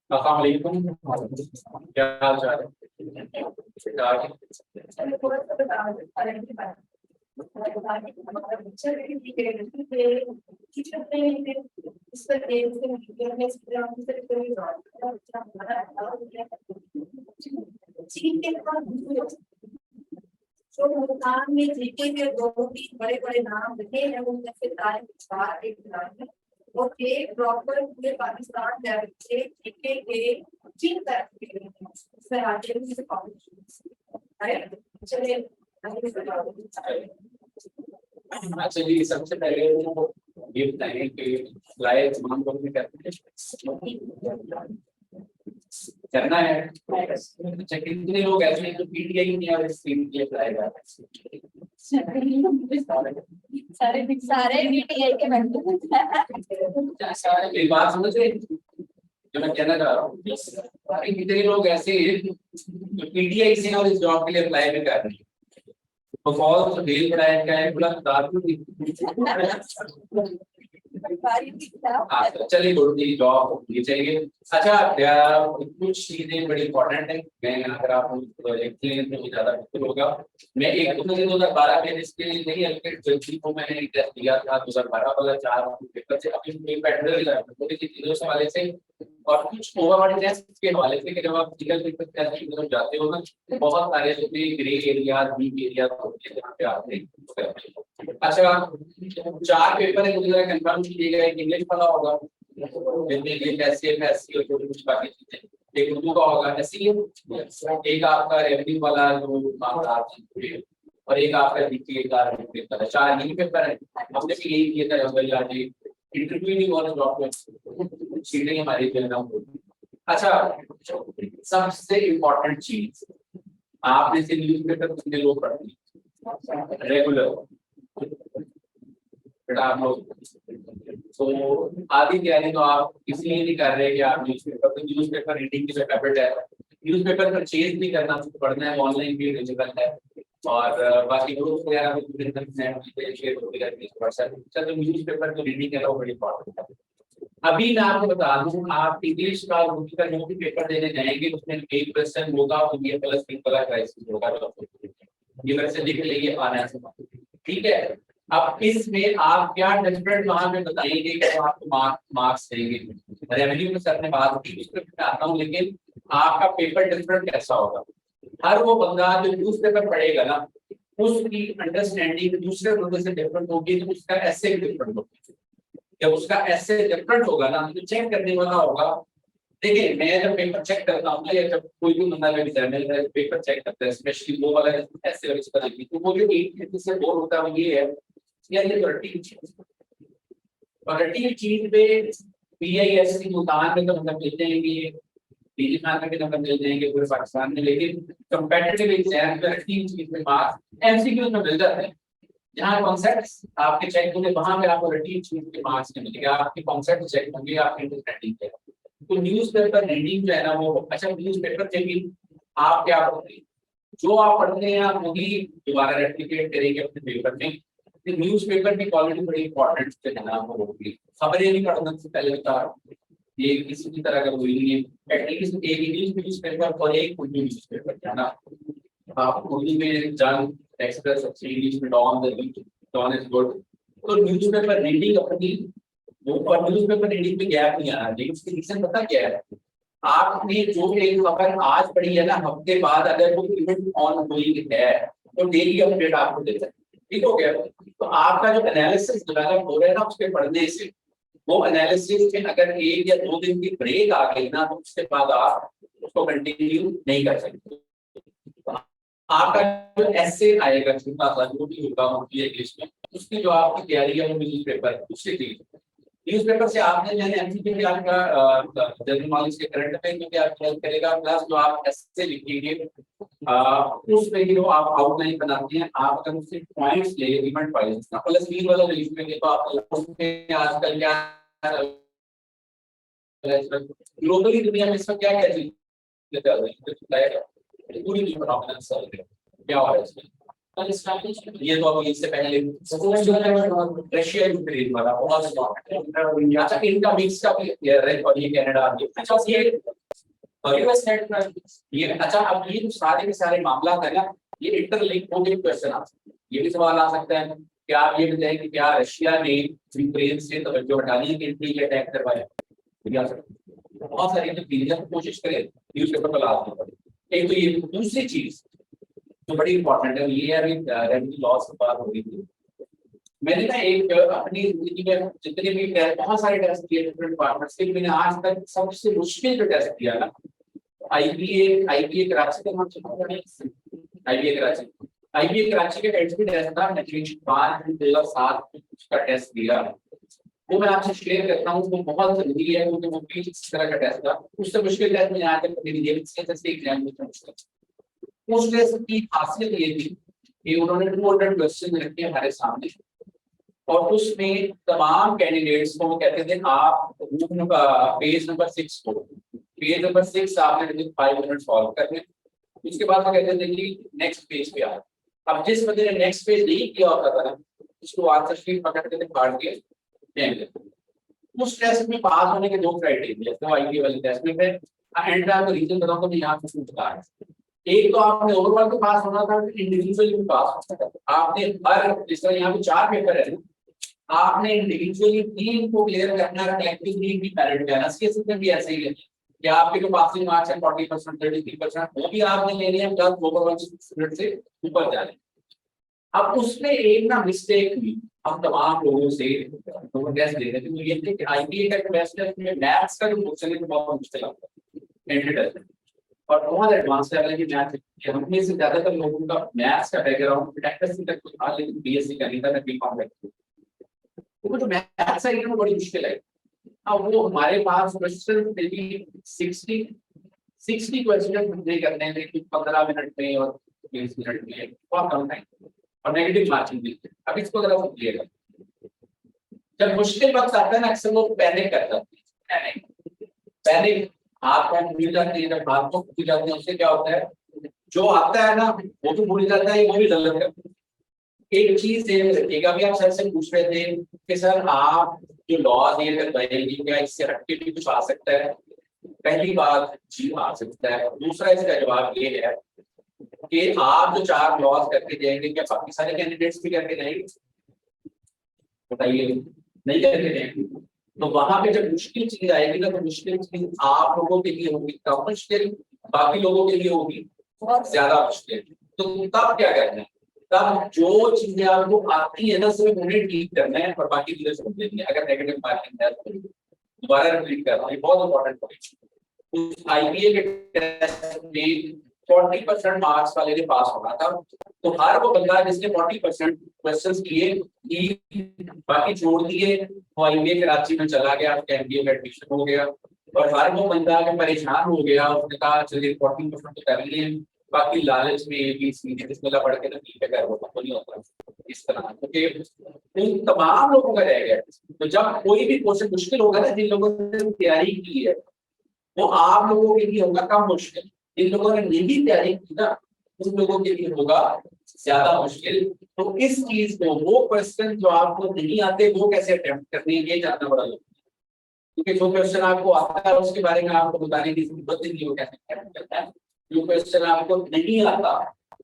अस्सलाम वालेकुम, क्या हाल चाल है? तो हिंदुस्तान में जीके के दो तीन बड़े बड़े नाम लिखे हैं, उनमें से तारिक एक नाम है और एक प्रॉपर पूरे पाकिस्तान लेवल से जीके के 3 तरह आगे भी से कॉम्पिटिशन चलिए। अच्छा जी, सबसे पहले ये बताएं कि लाइव तमाम लोग में करना है। अच्छा, कितने लोग ऐसे हैं जो पीटीआई नहीं और स्ट्रीम के लिए अप्लाई कर रहे हैं? सारे पीटीआई के मेंबर हैं। सारे बात समझ रहे हैं जो मैं कहना चाह रहा हूँ? कितने लोग ऐसे हैं जो पीटीआई से और इस जॉब के लिए अप्लाई भी कर रहे हैं? तो कॉल तो फेल कराया का है, बोला चलिए थोड़ी जॉब होनी चाहिए। अच्छा, कुछ चीजें बड़ी इंपॉर्टेंट है, मैं अगर आप एक्सप्लेन तो ज्यादा बेहतर होगा। मैं एक 2012 में इसके लिए नहीं एलोकेट को मैंने टेस्ट दिया था 2012 वाला 4 पेपर से, अभी थोड़ी सी चीजों से वाले से और कुछ ओवरऑल टेस्ट के हवाले से कि जब आप फिजिकल पेपर टेस्ट की तरफ जाते हो ना तो बहुत सारे ग्रे एरिया वीक एरिया होते हैं जहाँ पे आते हैं। अच्छा, 4 पेपर है, मुझे कंफर्म कीजिएगा। एक इंग्लिश वाला होगा जिसमें एससी और कुछ बाकी चीजें, एक उर्दू का होगा एससी, एक आपका रेवेन्यू वाला जो मामला और एक आपका जीके का पेपर है। 4 यही पेपर है। हमने भी यही किया था भाई, आज इंटरव्यू नहीं हुआ जॉब सीटें हमारी जो होती। अच्छा, सबसे इम्पोर्टेंट चीज, आपने से न्यूज़पेपर कितने लोग पढ़ते हैं रेगुलर? आप लोग तो आधी तैयारी तो आप इसलिए नहीं कर रहे कि आप न्यूज़पेपर रीडिंग की जो हैबिट है, न्यूज़पेपर परचेज भी करना पड़ना है, ऑनलाइन भी एलिजिबल है और बाकी ग्रुप वगैरह भी शेयर होते रहते हैं। तो न्यूज़पेपर की रीडिंग है वो बड़ी इंपॉर्टेंट है। अभी मैं आपको बता दूं, आप इंग्लिश का उर्दू का जो भी पेपर देने जाएंगे उसमें एक क्वेश्चन होगा और ये प्लस वाला क्राइसिस होगा, ये वैसे लिख लीजिए आना है, ठीक है। अब इसमें आप क्या डिफरेंट वहां पे बताएंगे कि आपको मार्क्स देंगे। रेवेन्यू में सर ने बात की, उस पर आता हूँ, लेकिन आपका पेपर डिफरेंट कैसा होगा? हर वो बंदा जो न्यूज़पेपर पढ़ेगा ना उसकी अंडरस्टैंडिंग दूसरे बंदे से डिफरेंट होगी, तो उसका ऐसे भी डिफरेंट होगा। जब उसका ऐसे डिफरेंट होगा ना तो चेक करने वाला होगा। देखिए, मैं जब पेपर चेक करता हूँ ना, या जब कोई भी बंदा एग्जामिनर पेपर चेक करता है, स्पेशली वो वाला ऐसे वाले इसका देखिए, तो वो जो एक से बोर होता है वो ये है यार, ये तो रटी चीज, और रटी चीज पे PISC मुल्तान में तो मतलब मिल जाएंगे, दिल्ली में भी नंबर मिल जाएंगे पूरे पाकिस्तान में, लेकिन कंपेटिटिव एग्जाम में रटी चीज में मार्क्स MCQ में मिल जाते हैं। जहाँ कॉन्सेप्ट्स आपके चेक होंगे वहां पे आपको रटी चीज के मार्क्स नहीं मिलेंगे, आपके कॉन्सेप्ट चेक होंगे, आपकी अंडरस्टैंडिंग है। तो न्यूज़पेपर रीडिंग जो है ना वो, अच्छा न्यूज़पेपर से भी आप क्या पढ़ते हैं, जो आप पढ़ते हैं आप वही दोबारा रेप्लिकेट करेंगे अपने पेपर में। न्यूज़पेपर की क्वालिटी बड़ी इंपॉर्टेंट है ना, वो होगी। खबरें नहीं पढ़ने से पहले बता, ये किसी भी तरह का कोई नहीं है, एटलीस्ट एक इंग्लिश न्यूज़पेपर और एक उर्दू न्यूज़पेपर है ना। आप उर्दू में जंग एक्सप्रेस, इंग्लिश में डॉन इज गुड। तो न्यूज़पेपर रीडिंग अपनी वो, और न्यूज़पेपर रीडिंग में गैप नहीं आना चाहिए। उसकी रीजन पता क्या है? आपने जो एक खबर आज पढ़ी है ना, हफ्ते बाद अगर वो इवेंट ऑन गोइंग है तो डेली अपडेट आपको देता है, ठीक हो गया। तो आपका जो एनालिसिस डेवलप हो रहा है ना उसके पढ़ने से, वो एनालिसिस में अगर 1 या 2 दिन की ब्रेक आ गई ना तो उसके बाद आप उसको कंटिन्यू नहीं कर सकते। आपका जो एसे आएगा छोटा सा जो भी होगा इंग्लिश में, उसकी जो आपकी तैयारी है वो न्यूज़पेपर उससे की। न्यूज़पेपर से आपने मैंने MCQ भी आपका जनरल नॉलेज के करंट अफेयर में भी आपको हेल्प करेगा, प्लस जो आप ऐसे लिखेंगे उसमें जो आप आउटलाइन बनाते हैं, आप अगर उससे पॉइंट्स ले इवेंट वाइज प्लस 20 वाला लिखेंगे तो आप उसमें आजकल क्या ग्लोबली दुनिया में इसका क्या चीज चल रही है, पूरी क्या हो रहा है इसमें। ये तो अभी इससे पहले रशिया यूक्रेन वाला बहुत, अच्छा इनका मिक्स का भी है और ये कनाडा। अच्छा, ये और ये अच्छा, अब ये जो सारे के सारे मामला है ना, ये इंटरलिंक होकर क्वेश्चन आ सकते हैं। ये भी सवाल आ सकता है क्या आप ये बताएं कि क्या रशिया ने यूक्रेन से तवज्जो हटाने के लिए अटैक करवाया? बहुत सारी जो चीजें कोशिश करें न्यूज़पेपर पर लाने पड़े। एक तो ये, दूसरी चीज जो बड़ी इंपॉर्टेंट है ये है, अभी रेवेन्यू लॉस की बात हो रही थी। मैंने ना एक अपनी जिंदगी में जितने भी बहुत सारे टेस्ट किए डिफरेंट डिपार्टमेंट्स के, मैंने आज तक सबसे मुश्किल जो टेस्ट किया ना, आईबीए कराची का नाम सुना है? आईबीए कराची का एंट्री टेस्ट था, मैंने 5/2007 का टेस्ट दिया। वो मैं आपसे शेयर करता हूँ, वो बहुत जरूरी है क्योंकि वो भी इस तरह का टेस्ट था। उससे मुश्किल टेस्ट मैंने आज तक कभी नहीं दिया, जैसे एग्जाम में मुश्किल। उस टेस्ट की खासियत ये थी कि उन्होंने 200 क्वेश्चन रखे हमारे सामने, और उसमें तमाम कैंडिडेट्स को कहते थे आप पेज नंबर 6 आपने 5 मिनट सॉल्व करने। उसके बाद वो कहते थे कि नेक्स्ट पेज पे आ। अब जिस बंदे ने नेक्स्ट पेज नहीं किया होता था ना, उसको आंसर शीट पकड़ते थे, फाड़ के फेंक देते। उस टेस्ट में पास होने के 2 क्राइटेरिया तो आईटी वाले टेस्ट में थे। एंड का रीजन बताऊं तो मैं यहाँ पे बता रहा हूं। एक तो आपने ओवरऑल तो पास होना था, इंडिविजुअली भी पास होना था। आपने हर, जिस तरह यहाँ पे 4 पेपर है, आपने इंडिविजुअली 3 को क्लियर करना है, कलेक्टिवली भी पैरेंट करना। सीएससी में भी ऐसे ही है कि आपके जो पासिंग मार्क्स है 40%, 33%, वो भी आपने लेने हैं, प्लस ओवरऑल स्टूडेंट से ऊपर जाने। अब उसमें एक ना मिस्टेक हुई, हम तमाम लोगों से टेस्ट ले रहे थे, तो ये थे कि आईबीए का टेस्ट में मैथ्स का जो क्वेश्चन है बहुत मुश्किल आता है एंट्री टेस्ट में, और बहुत एडवांस लेवल की मैथ है। हम में से ज्यादातर लोगों का मैथ्स का बैकग्राउंड टेक्निकल तक कुछ था, लेकिन बीएससी का नहीं था, मैं बीकॉम में। तो जो मैथ्स है वो बड़ी मुश्किल है। अब वो हमारे पास क्वेश्चन मेबी 60 क्वेश्चन हमने करने हैं, लेकिन 15 मिनट में और 20 मिनट में, बहुत कम टाइम, और नेगेटिव मार्किंग भी। अब इसको जरा समझिएगा, जब मुश्किल वक्त आता है ना, अक्सर लोग पैनिक करते हैं। पैनिक हाथ पैर भूल जाते हैं, जब हाथ को भूल जाते हैं उससे क्या होता है, जो आता है ना वो तो भूल जाता है, वो भी गलत है। एक चीज रखिएगा, अभी आप सर से पूछ रहे थे कि सर आप जो लॉज ये बताइए क्या इससे हटके भी कुछ आ सकता है? पहली बात जी आ सकता है। दूसरा इसका जवाब ये है कि आप जो 4 लॉज करके जाएंगे, क्या बाकी सारे कैंडिडेट्स भी करके जाएंगे? बताइए, नहीं करके जाएंगे। तो वहां पे जब मुश्किल चीज आएगी ना, तो मुश्किल चीज आप लोगों के लिए होगी कम मुश्किल, बाकी लोगों के लिए होगी बहुत ज्यादा मुश्किल। तो तब क्या करना है, तब जो चीजें आपको आती है ना सिर्फ उन्हें ठीक करना है, और बाकी चीजें समझ लेनी है। अगर नेगेटिव मार्किंग है तो दोबारा रिपीट कर रहा हूँ, ये बहुत इंपॉर्टेंट पॉइंट। आईपीए के टेस्ट में 40% मार्क्स वाले ने पास होना था, तो हर वो बंदा जिसने 40% क्वेश्चंस किए, बाकी छोड़ दिए, वो आईबीए कराची में चला गया, एमबीए में एडमिशन हो गया। और हर वो बंदा अगर परेशान हो गया, उसने कहा चलिए 40% तो कर लिए, बाकी लालच में एबीसी बिस्मिल्लाह पढ़ के ना ठीक है, वो तो नहीं होता इस तरह, क्योंकि उन तमाम लोगों का रह गया। तो जब कोई भी क्वेश्चन मुश्किल होगा ना, जिन लोगों ने तैयारी की है वो आप लोगों के लिए होगा कम मुश्किल, जिन लोगों ने नहीं तैयारी की ना उन लोगों के लिए होगा ज्यादा मुश्किल। तो इस चीज को, वो क्वेश्चन जो आपको नहीं आते वो कैसे अटेम्प्ट करने, ये जानना बड़ा जरूरी है। क्योंकि जो क्वेश्चन आपको आता है उसके बारे में आपको बताने की जरूरत नहीं, वो कैसे अटेम्प्ट करना है। जो क्वेश्चन आपको नहीं आता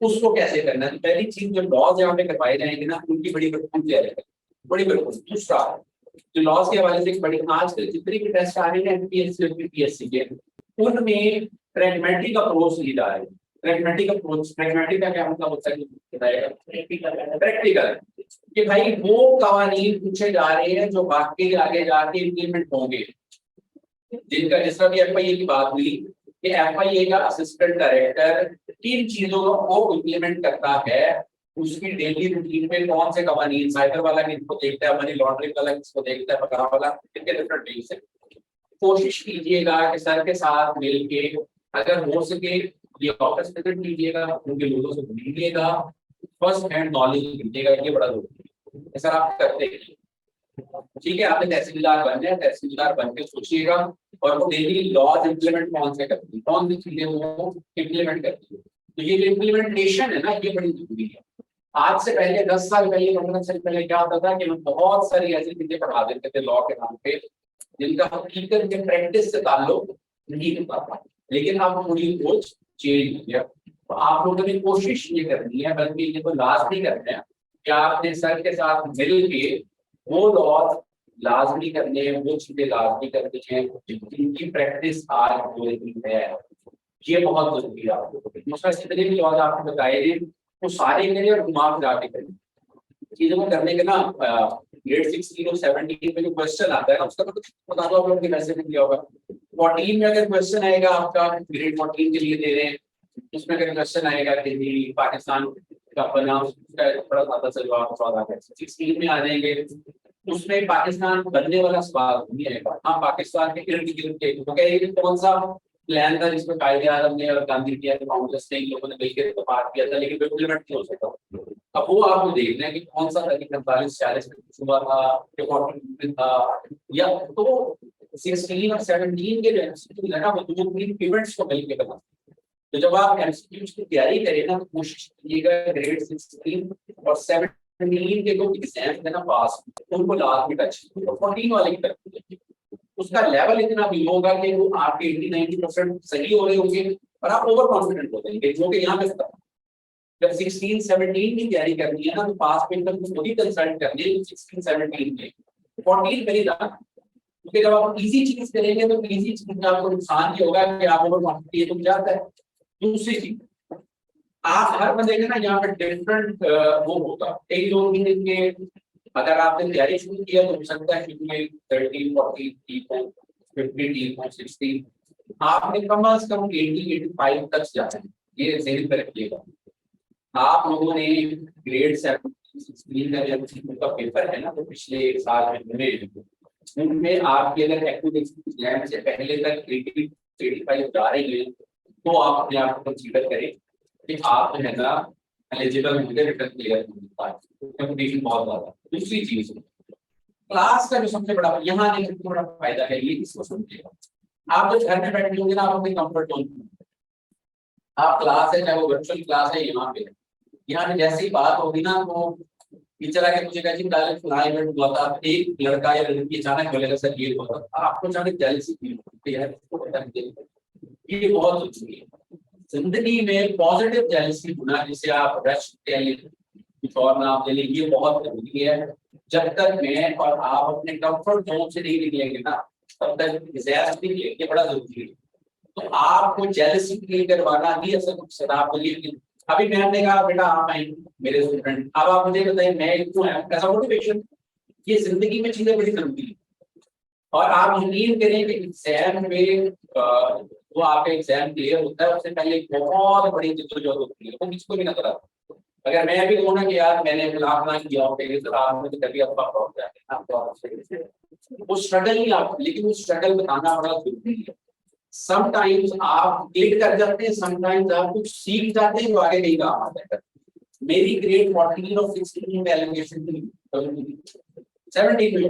उसको कैसे करना है। पहली चीज, जो लॉज यहाँ पे करवाए जाएंगे ना, उनकी बड़ी भरपूर तैयारी करें, बड़ी भरपूर। दूसरा, जो लॉज के हवाले से बड़ी आजकल जितनी भी टेस्ट आ रही है एमपीएससी और पीपीएससी के, उनमें प्रैग्मेटिक अप्रोच ली जा रही है। प्रैग्मेटिक अप्रोच, प्रैग्मेटिक का क्या मतलब होता है बताइएगा? प्रैक्टिकल, कि भाई वो कवानीन पूछे जा रहे हैं जो वाकई आगे जाके इम्प्लीमेंट होंगे, जिनका, जिस तरह की एफआईए की बात हुई कि एफआईए का असिस्टेंट डायरेक्टर किन चीजों को इम्प्लीमेंट करता है, उसकी डेली रूटीन में कौन से कवानीन, साइबर वाला किसको देखता है, मनी लॉन्ड्रिंग वाला किसको देखता है, पगार वाला, कितने डिफरेंट टिप्स है। कोशिश कीजिएगा कि सर के साथ मिलके, अगर हो सके ये ऑफिस विजिट कीजिएगा, उनके लोगों से मिलिएगा, फर्स्ट हैंड नॉलेज लीजिएगा, ये बड़ा जरूरी है। सर आप करते हैं ठीक है, आपने तहसीलदार बनना है, तहसीलदार बन के सोचिएगा, और वो डेली लॉज इम्प्लीमेंट कौन से करती है, कौन सी चीजें वो इम्प्लीमेंट करती है। तो ये जो इम्प्लीमेंटेशन है ना, ये बड़ी जरूरी है। आज से पहले 10 साल पहले, 15 साल पहले क्या होता था कि हम बहुत सारी ऐसी चीजें पढ़ा देते थे लॉ के नाम पे, जिनका हकीकत में प्रैक्टिस से ताल्लुक नहीं होता था। लेकिन अब थोड़ी अप्रोच चेंज हो गया। तो आप लोगों ने कोशिश ये करनी है, बल्कि ये तो लास्ट नहीं करना है कि आपने सर के साथ मिल के वो लॉज लाजमी करने हैं, वो चीजें लाजमी करनी है जिनकी प्रैक्टिस आज हो रही है। ये बहुत जरूरी है आपको। दूसरा, जितने भी लॉज आपने बताए थे वो सारे करें और घुमा फिरा के करें। चीजों को करने के ना ग्रेड 16 और 17 में जो क्वेश्चन आता है उसका तो बता दो आप लोगों के मैसेज दिया होगा। 14 में अगर क्वेश्चन आएगा आपका ग्रेड 14 के लिए दे रहे हैं, उसमें अगर क्वेश्चन आएगा कि जी पाकिस्तान का बनाम उसका थोड़ा सादा सा जवाब सवाल आ गया। 16 में आ जाएंगे, उसमें पाकिस्तान बनने वाला सवाल नहीं आएगा। हाँ, पाकिस्तान के इर्द गिर्द के तो कौन सा प्लान था जिसमें कायदे आजम ने और गांधी जी ने कांग्रेस ने इन लोगों ने मिलकर इत्तेफाक किया था, लेकिन इम्प्लीमेंट नहीं हो सका। अब वो आपको देखना है कि कौन सा 45-46 में हुआ था, 14 था, या तो 16 और 17 के जो एमसीक्यू है ना वो दो तीन इवेंट्स को मिलकर बना। तो जब आप एमसीक्यूज की तैयारी करें ना तो कोशिश कीजिएगा ग्रेड 16 और 17 के जो एग्जाम है ना पास उनको लास्ट में टच, 14 वाले की तरफ उसका लेवल इतना भी होगा कि वो आपके 80-90% सही हो रहे होंगे और आप ओवर कॉन्फिडेंट हो जाएंगे, जो कि यहाँ पे था। जब 16-17 की तैयारी करनी है ना तो पास पेपर को खुद ही कंसल्ट करनी है 16-17 में, 14 में नहीं जाना। क्योंकि जब आप इजी चीज करेंगे तो इजी चीज में आपको नुकसान ये होगा कि आप ओवर कॉन्फिडेंट हो जाता है। दूसरी चीज, आप हर बंदे का ना यहाँ पे डिफरेंट वो होगा। एक दो दिन के अगर आपने तैयारी शुरू किया तो हो सकता है कि 30-40 50 60 आपने कम से कम 80-85 तक जाना है। ये ज़हन में रखिएगा। आप लोगों ने ग्रेड 17-16 का पेपर है ना तो पिछले एक साल में हुए, उनमें आपके अगर एग्जाम से पहले तक 80-85 जा रही है तो आप अपने आप को कंसीडर करें कि आप जो है ना एलिजिबल होंगे रिटर्न क्लियर कंपटीशन बहुत ज्यादा। दूसरी चीज, क्लास का जो सबसे बड़ा यहाँ नहीं सबसे बड़ा फायदा है ये इसको समझिएगा। आप जब घर में बैठे होंगे ना आप अपने कंफर्ट जोन, आप क्लास है चाहे वो वर्चुअल क्लास है, यहाँ पे जैसे ही बात होगी ना तो टीचर आके मुझे कहा डायरेक्ट फ्लाई इवेंट हुआ था, एक लड़का या लड़की अचानक बोलेगा सर ये हुआ था, आपको अचानक जेलसी फील होती है। ये बहुत जरूरी है जिंदगी में, पॉजिटिव जेलसी होना जिसे आप रश और नाम ले लीजिए, ये बहुत जरूरी है। जब तक मैं और आप अपने कंफर्ट जोन से नहीं निकलेंगे ना तब तक जेलसी लेके बड़ा जरूरी है। तो आपको जेलसी क्लियर करवाना ही असल मकसद। आप बोलिए अभी मैंने कहा बेटा आप आए मेरे स्टूडेंट, अब आप मुझे बताइए मैं क्यों आया, ऐसा मोटिवेशन। ये जिंदगी में चीजें बड़ी जरूरी है। और आप यकीन करें कि एग्जाम में वो आपका एग्जाम क्लियर होता है उससे पहले बहुत बड़ी जद्दोजहद होती है, वो किसको भी नजर आता। अगर मैं भी कहूँ ना कि यार मैंने क्लास ना किया तो आपने तो कभी अफवाह हो जाए वो स्ट्रगल नहीं आप, लेकिन वो स्ट्रगल बताना बड़ा जरूरी है। समटाइम्स आप क्लिक कर जाते हैं, समटाइम्स आप कुछ सीख जाते हैं जो आगे नहीं काम आता है। मेरी ग्रेड 14 और 16 में एलिगेशन थी, 17 में।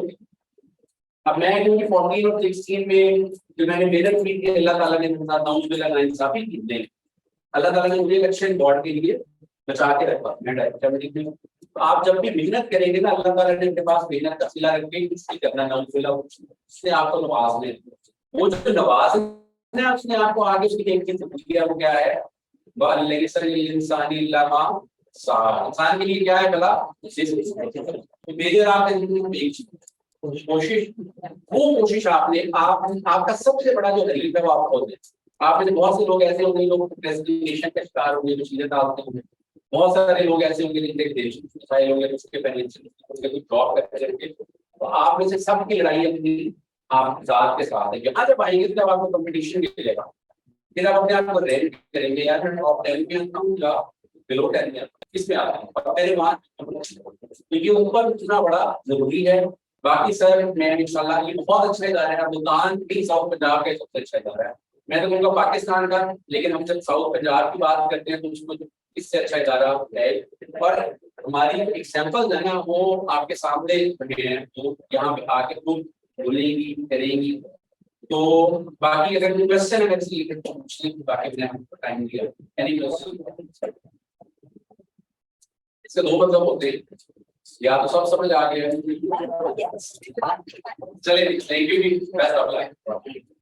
अब मैं क्योंकि 14 और 16 में जो मैंने मेहनत की थी अल्लाह ताला ने मेरे साथ नाउज़ुबिल्लाह नाइंसाफी की नहीं, अल्लाह ताला ने मुझे अच्छे गॉड के लिए बचा के रखा। मैं डायरेक्ट में तो आप जब भी मेहनत करेंगे ना अल्लाह ताला ने अपने पास मेहनत का सिला रख के इसकी करना नाउज़ुबिल्लाह, उसने आपको नवाज ले, वो जो नवाज ने उसने आपको आगे उसकी एक चीज दिया वो क्या है, इंसान के लिए क्या है भला, तो मेजर आपके जिंदगी में एक चीज कोशिश, वो कोशिश आपने आपका सबसे बड़ा जो रिलीफ है वो आप खोल दें। आप में बहुत से लोग ऐसे होंगे लोग प्रेजेंटेशन के शिकार होंगे जो चीजें डालते होंगे, बहुत सारे लोग ऐसे होंगे जिनके देश होंगे उसके फाइनेंशियल कुछ जॉब करते, तो आप में से सबकी लड़ाई अपनी आप जात के साथ है। यहाँ जब आएंगे जब आपको कंपटीशन मिलेगा फिर आप अपने आप को रैंक करेंगे यार मैं टॉप 10 में आता हूँ या बिलो 10 में इसमें आता हूँ, और पहले वहां तो ये ऊपर उतना बड़ा जरूरी है। बाकी सर मैं इंशाल्लाह ये बहुत अच्छा इदारा है, भूटान भी साउथ पंजाब का सबसे अच्छा इदारा है। मैं तो कहूँगा पाकिस्तान का, लेकिन हम जब साउथ पंजाब की बात करते हैं तो उसको इससे अच्छा इदारा है। और हमारी एग्जाम्पल्स है ना वो आपके सामने बने हैं, तो यहाँ पे आके खूब बोलेंगी करेंगी। तो बाकी अगर कोई क्वेश्चन है इसलिए पूछ लें, बाकी मैंने आपको टाइम दिया। Any question? इसके दो मतलब होते हैं, या तो सब समझ आ गया, चलिए थैंक यू।